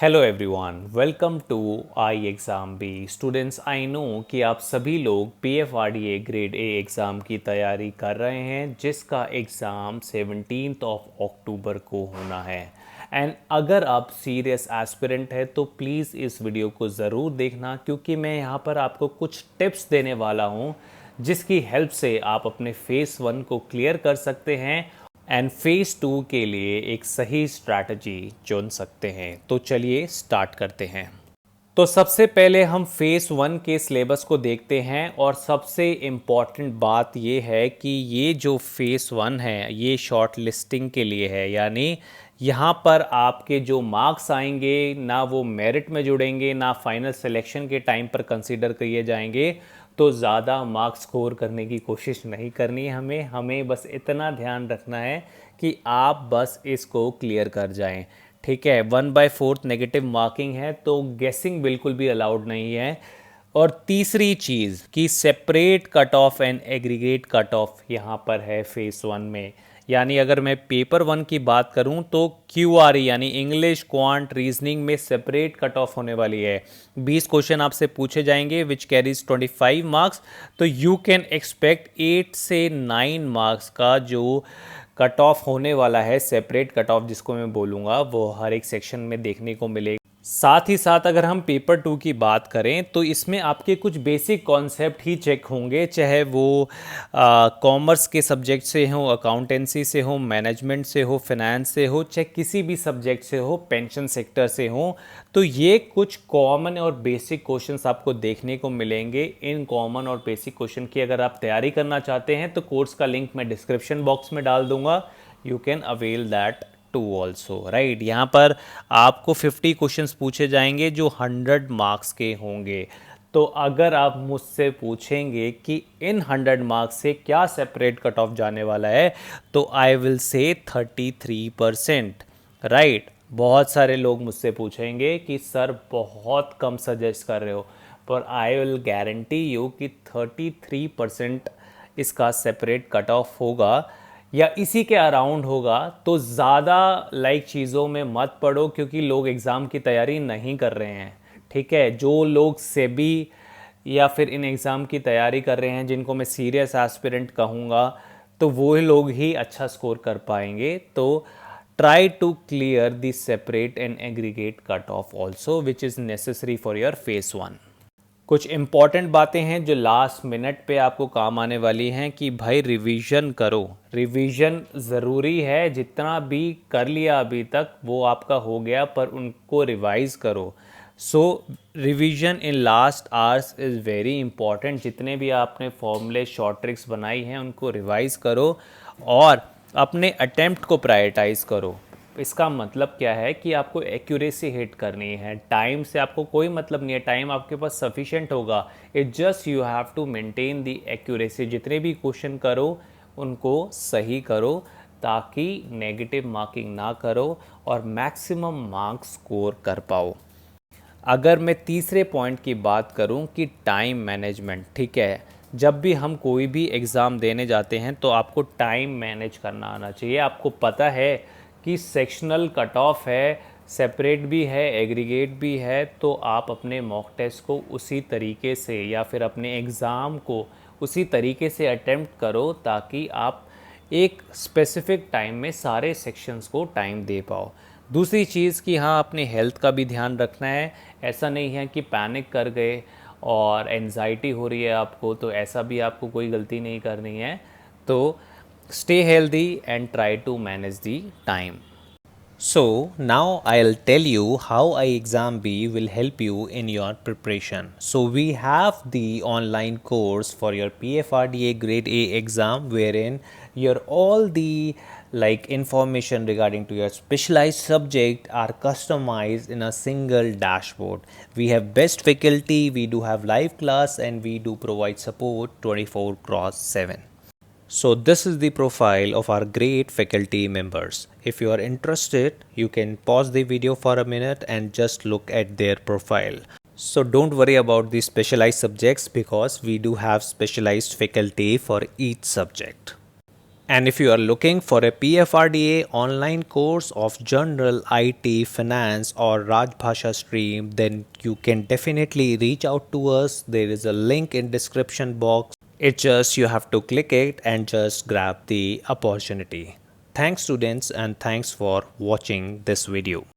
Hello everyone, welcome to I exam B. Students, I know कि आप सभी लोग PFRDA ग्रेड ए एग्ज़ाम की तैयारी कर रहे हैं, जिसका एग्ज़ाम 17 अक्टूबर को होना है। एंड अगर आप सीरियस एस्पिरेंट है तो प्लीज़ इस वीडियो को ज़रूर देखना, क्योंकि मैं यहाँ पर आपको कुछ टिप्स देने वाला हूँ जिसकी हेल्प से आप अपने फेस 1 को क्लियर कर सकते हैं एंड फेज़ 2 के लिए एक सही स्ट्रैटेजी चुन सकते हैं। तो चलिए स्टार्ट करते हैं। तो सबसे पहले हम फेज़ 1 के सिलेबस को देखते हैं, और सबसे इम्पॉर्टेंट बात ये है कि ये जो फेज़ 1 है ये शॉर्ट लिस्टिंग के लिए है, यानी यहाँ पर आपके जो मार्क्स आएंगे ना वो मेरिट में जुड़ेंगे ना फाइनल सिलेक्शन के टाइम पर कंसीडर किए जाएंगे। तो ज़्यादा मार्क्स स्कोर करने की कोशिश नहीं करनी है हमें बस इतना ध्यान रखना है कि आप बस इसको क्लियर कर जाएं। ठीक है, 1/4 नेगेटिव मार्किंग है तो गेसिंग बिल्कुल भी अलाउड नहीं है। और तीसरी चीज़ कि separate cut off and aggregate cut of यहाँ पर है फेज़ 1 में। यानी अगर मैं पेपर 1 की बात करूं तो QRE यानी इंग्लिश, क्वांट, रीजनिंग में सेपरेट कट ऑफ होने वाली है। 20 क्वेश्चन आपसे पूछे जाएंगे विच कैरीज 25 मार्क्स। तो यू कैन एक्सपेक्ट 8 से 9 मार्क्स का जो कट ऑफ होने वाला है, सेपरेट कट ऑफ जिसको मैं बोलूँगा, वो हर एक सेक्शन में देखने को मिलेगा। साथ ही साथ अगर हम पेपर 2 की बात करें तो इसमें आपके कुछ बेसिक कॉन्सेप्ट ही चेक होंगे, चाहे वो कॉमर्स के सब्जेक्ट से हो, अकाउंटेंसी से हो, मैनेजमेंट से हो, फाइनेंस से हो, चाहे किसी भी सब्जेक्ट से हो, पेंशन सेक्टर से हो। तो ये कुछ कॉमन और बेसिक क्वेश्चंस आपको देखने को मिलेंगे। इन कॉमन और बेसिक क्वेश्चन की अगर आप तैयारी करना चाहते हैं तो कोर्स का लिंक मैं डिस्क्रिप्शन बॉक्स में डाल दूंगा। You can avail that too also, right. यहाँ पर आपको 50 क्वेश्चंस पूछे जाएंगे जो 100 मार्क्स के होंगे। तो अगर आप मुझसे पूछेंगे कि इन 100 मार्क्स से क्या सेपरेट कट ऑफ जाने वाला है, तो आई विल से 33%, राइट। बहुत सारे लोग मुझसे पूछेंगे कि सर बहुत कम सजेस्ट कर रहे हो, पर आई विल गारंटी यू कि 33% इसका सेपरेट कट ऑफ होगा या इसी के अराउंड होगा। तो ज़्यादा चीज़ों में मत पड़ो, क्योंकि लोग एग्ज़ाम की तैयारी नहीं कर रहे हैं। ठीक है, जो लोग सेबी या फिर इन एग्ज़ाम की तैयारी कर रहे हैं, जिनको मैं सीरियस एस्पिरेंट कहूँगा, तो वो लोग ही अच्छा स्कोर कर पाएंगे। तो try to clear the separate and aggregate cut off also which is necessary for your phase 1। कुछ इम्पॉर्टेंट बातें हैं जो लास्ट मिनट पे आपको काम आने वाली हैं कि भाई रिवीजन करो। रिवीजन ज़रूरी है, जितना भी कर लिया अभी तक वो आपका हो गया, पर उनको रिवाइज करो। So revision in last hours is very important. जितने भी आपने फॉर्मूले, शॉर्ट ट्रिक्स बनाई हैं उनको रिवाइज करो और अपने अटेम्प्ट को प्रायोरिटाइज करो। इसका मतलब क्या है कि आपको एक्यूरेसी हिट करनी है। टाइम से आपको कोई मतलब नहीं है, टाइम आपके पास सफिशेंट होगा। It just you have to maintain the accuracy. जितने भी क्वेश्चन करो उनको सही करो, ताकि नेगेटिव मार्किंग ना करो और मैक्सिमम मार्क्स स्कोर कर पाओ। अगर मैं तीसरे पॉइंट की बात करूं कि टाइम मैनेजमेंट, ठीक है, जब भी हम कोई भी एग्ज़ाम देने जाते हैं तो आपको टाइम मैनेज करना आना चाहिए। आपको पता है कि सेक्शनल कट ऑफ है, सेपरेट भी है, एग्रीगेट भी है, तो आप अपने मॉक टेस्ट को उसी तरीके से या फिर अपने एग्ज़ाम को उसी तरीके से अटेम्प्ट करो, ताकि आप एक स्पेसिफिक टाइम में सारे सेक्शंस को टाइम दे पाओ। दूसरी चीज़ कि हाँ, अपने हेल्थ का भी ध्यान रखना है। ऐसा नहीं है कि पैनिक कर गए और एंजाइटी हो रही है आपको, तो ऐसा भी आपको कोई गलती नहीं करनी है। तो stay healthy and try to manage the time. So now I'll tell you how iExamB will help you in your preparation. So we have the online course for your PFRDA grade A exam, wherein your all the information regarding to your specialized subject are customized in a single dashboard. We have best faculty, we do have live class, and we do provide support 24/7. So this is the profile of our great faculty members. If you are interested, you can pause the video for a minute and just look at their profile. So don't worry about the specialized subjects, because we do have specialized faculty for each subject. And if you are looking for a PFRDA online course of General IT, Finance or Rajbhasha stream, then you can definitely reach out to us. There is a link in description box. It's just you have to click it and just grab the opportunity. Thanks students and thanks for watching this video.